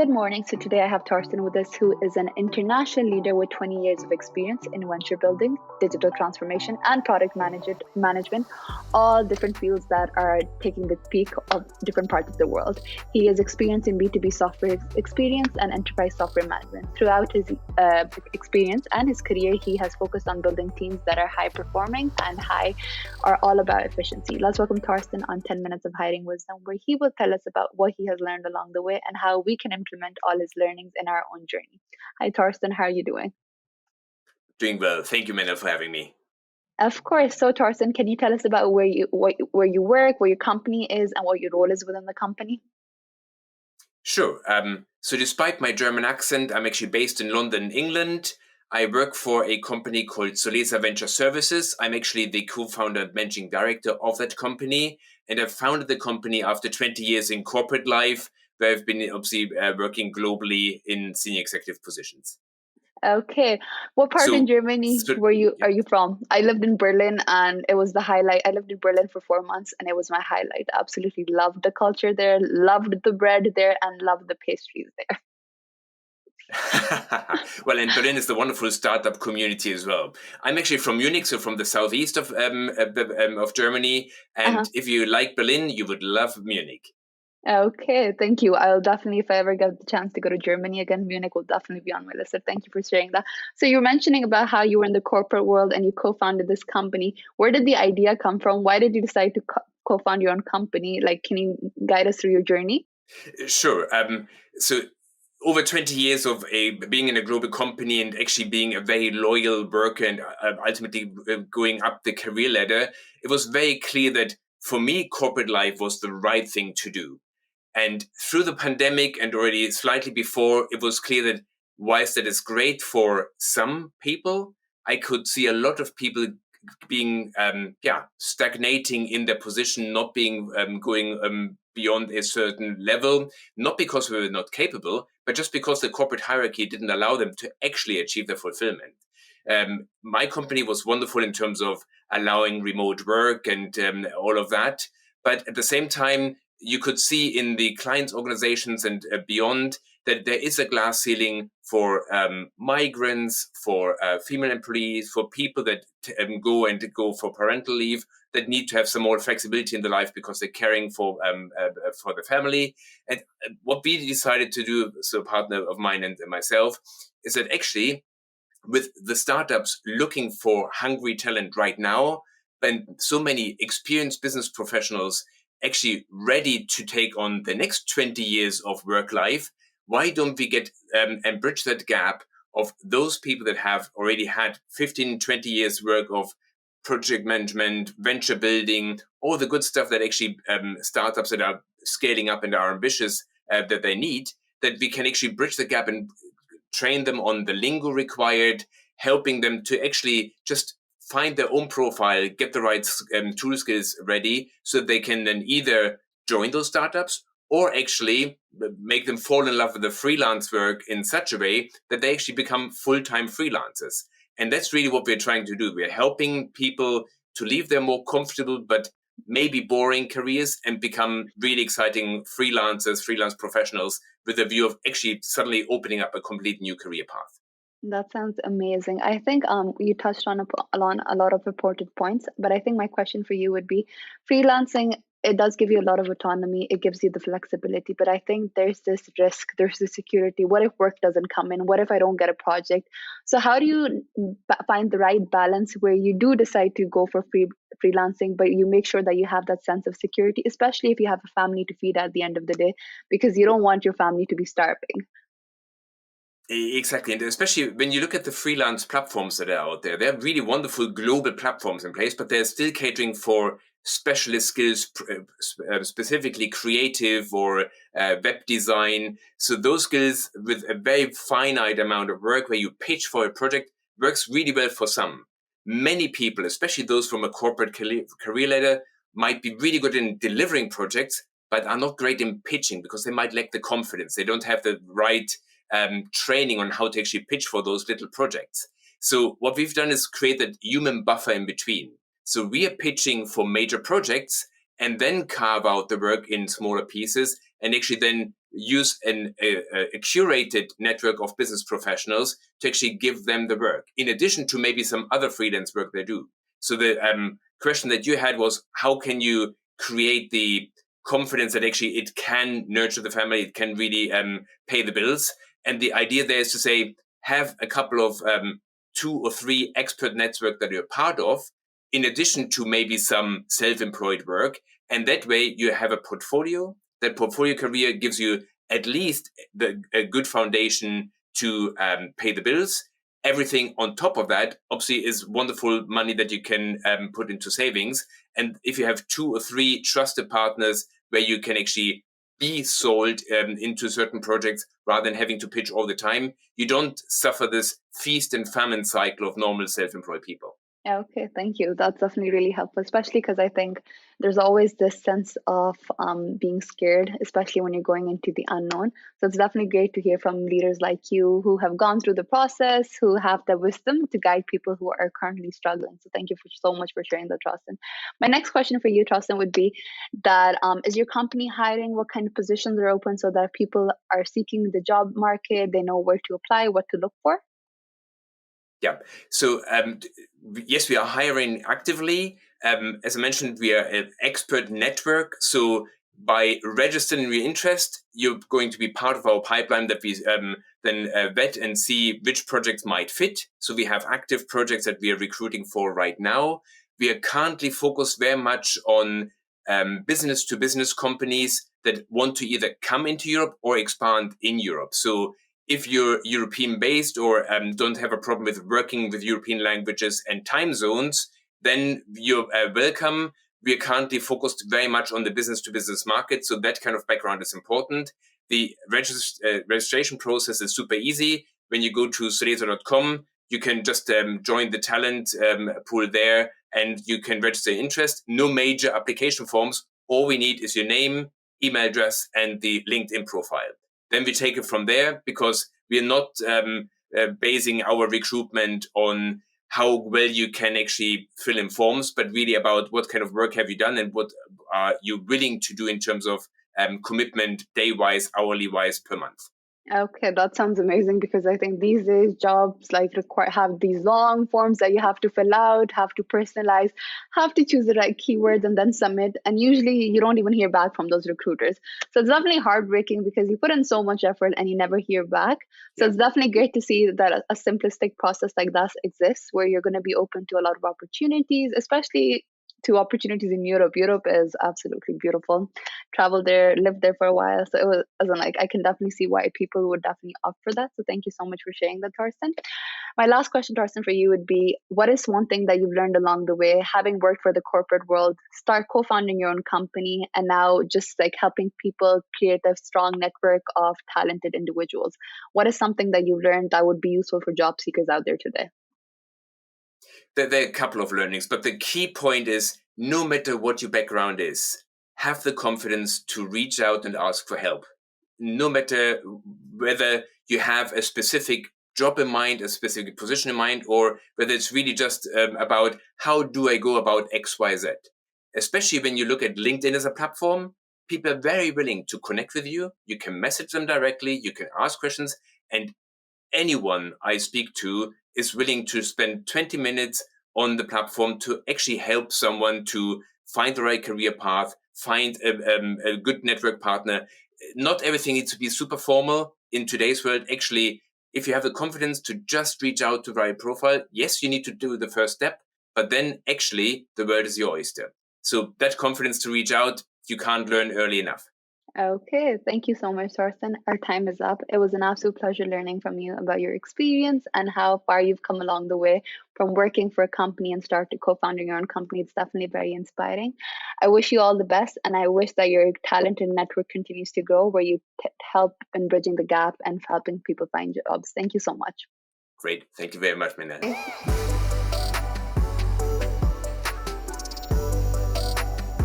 Good morning. So today I have Torsten with us, who is an international leader with 20 years of experience in venture building, digital transformation, and product management, all different fields that are taking the peak of different parts of the world. He has experience in B2B software experience and enterprise software management. Throughout his experience and his career, he has focused on building teams that are high performing and are all about efficiency. Let's welcome Torsten on 10 Minutes of Hiding Wisdom, where he will tell us about what he has learned along the way and how we can implement all his learnings in our own journey. Hi, Torsten. How are you doing? Doing well. Thank you, Mena, for having me. Of course. So, Torsten, can you tell us about where you work, where your company is, and what your role is within the company? Sure. So despite my German accent, I'm actually based in London, England. I work for a company called Solvable Venture Services. I'm actually the co-founder and managing director of that company. And I founded the company after 20 years in corporate life, where I've been obviously working globally in senior executive positions. Okay. What part in Germany are you from? I lived in Berlin and it was the highlight. I lived in Berlin for 4 months and it was my highlight. I absolutely loved the culture there, loved the bread there, and loved the pastries there. Well, and Berlin is the wonderful startup community as well. I'm actually from Munich, so from the southeast of Germany. And if you like Berlin, you would love Munich. Okay, thank you. I'll definitely, if I ever get the chance to go to Germany again, Munich will definitely be on my list. So thank you for sharing that. So you were mentioning about how you were in the corporate world and you co-founded this company. Where did the idea come from? Why did you decide to co-found your own company? Like, can you guide us through your journey? Sure. So over 20 years of being in a global company and actually being a very loyal worker and ultimately going up the career ladder, it was very clear that for me, corporate life was the right thing to do. And through the pandemic and already slightly before, it was clear that whilst that is great for some people, I could see a lot of people being stagnating in their position, not being going beyond a certain level, not because we were not capable, but just because the corporate hierarchy didn't allow them to actually achieve their fulfillment. My company was wonderful in terms of allowing remote work and all of that. But at the same time, you could see in the clients' organizations and beyond that there is a glass ceiling for migrants, for female employees, for people that go for parental leave, that need to have some more flexibility in their life because they're caring for the family. And what we decided to do, so a partner of mine and myself, is that actually with the startups looking for hungry talent right now, and so many experienced business professionals actually ready to take on the next 20 years of work life, why don't we get and bridge that gap of those people that have already had 15, 20 years work of project management, venture building, all the good stuff that actually startups that are scaling up and are ambitious that they need, that we can actually bridge the gap and train them on the lingo required, helping them to actually just find their own profile, get the right tool skills ready so they can then either join those startups or actually make them fall in love with the freelance work in such a way that they actually become full-time freelancers. And that's really what we're trying to do. We're helping people to leave their more comfortable but maybe boring careers and become really exciting freelancers, freelance professionals with a view of actually suddenly opening up a complete new career path. That sounds amazing. I think you touched on a lot of important points, but I think my question for you would be freelancing. It does give you a lot of autonomy. It gives you the flexibility, but I think there's this risk, there's this security. What if work doesn't come in? What if I don't get a project? So how do you find the right balance where you do decide to go for freelancing, but you make sure that you have that sense of security, especially if you have a family to feed at the end of the day, because you don't want your family to be starving. Exactly. And especially when you look at the freelance platforms that are out there, they're really wonderful global platforms in place, but they're still catering for specialist skills, specifically creative or web design. So those skills with a very finite amount of work where you pitch for a project works really well for some. Many people, especially those from a corporate career ladder, might be really good in delivering projects, but are not great in pitching because they might lack the confidence. They don't have the right training on how to actually pitch for those little projects. So what we've done is create a human buffer in between. So we are pitching for major projects and then carve out the work in smaller pieces and actually then use a curated network of business professionals to actually give them the work, in addition to maybe some other freelance work they do. So the question that you had was, how can you create the confidence that actually it can nurture the family, it can really pay the bills? And the idea there is to say, have a couple of 2 or 3 expert network that you're part of, in addition to maybe some self-employed work. And that way you have a portfolio. That portfolio career gives you at least a good foundation to pay the bills. Everything on top of that, obviously, is wonderful money that you can put into savings. And if you have 2 or 3 trusted partners where you can actually be sold into certain projects rather than having to pitch all the time, you don't suffer this feast and famine cycle of normal self-employed people. Okay, thank you. That's definitely really helpful, especially because I think there's always this sense of being scared, especially when you're going into the unknown. So it's definitely great to hear from leaders like you who have gone through the process, who have the wisdom to guide people who are currently struggling. So thank you so much for sharing that, Torsten. My next question for you, Torsten, would be that is your company hiring? What kind of positions are open so that people are seeking the job market, they know where to apply, what to look for? Yeah. So yes, we are hiring actively. As I mentioned, we are an expert network. So by registering your interest, you're going to be part of our pipeline that we then vet and see which projects might fit. So we have active projects that we are recruiting for right now. We are currently focused very much on business to business companies that want to either come into Europe or expand in Europe. So if you're European based or don't have a problem with working with European languages and time zones, then you're welcome. We are currently focused very much on the business to business market. So that kind of background is important. The registration process is super easy. When you go to soleto.com, you can just join the talent pool there and you can register interest. No major application forms. All we need is your name, email address, and the LinkedIn profile. Then we take it from there, because we are not basing our recruitment on how well you can actually fill in forms, but really about what kind of work have you done and what are you willing to do in terms of commitment, day-wise, hourly-wise, per month. Okay, that sounds amazing, because I think these days jobs have these long forms that you have to fill out, have to personalize, have to choose the right keywords and then submit. And usually you don't even hear back from those recruiters. So it's definitely heartbreaking because you put in so much effort and you never hear back. So It's definitely great to see that a simplistic process like that exists, where you're going to be open to a lot of opportunities, especially to opportunities in Europe. Europe is absolutely beautiful. Traveled there, lived there for a while. So it was, I can definitely see why people would definitely opt for that. So thank you so much for sharing that, Torsten. My last question, Torsten, for you would be, what is one thing that you've learned along the way, having worked for the corporate world, start co-founding your own company, and now just helping people create a strong network of talented individuals? What is something that you've learned that would be useful for job seekers out there today? There are a couple of learnings, but the key point is, no matter what your background is, have the confidence to reach out and ask for help. No matter whether you have a specific job in mind, a specific position in mind, or whether it's really just about how do I go about X, Y, Z. Especially when you look at LinkedIn as a platform, people are very willing to connect with you. You can message them directly, you can ask questions, and anyone I speak to is willing to spend 20 minutes on the platform to actually help someone to find the right career path, find a good network partner. Not everything needs to be super formal in today's world. Actually, if you have the confidence to just reach out to the right profile, yes, you need to do the first step, but then actually the world is your oyster. So that confidence to reach out, you can't learn early enough. Okay, thank you so much, Torsten. Our time is up. It was an absolute pleasure learning from you about your experience and how far you've come along the way from working for a company and start to co-founding your own company. It's definitely very inspiring. I wish you all the best, and I wish that your talented network continues to grow, where you help in bridging the gap and helping people find jobs. Thank you so much. Great. Thank you very much, Minna.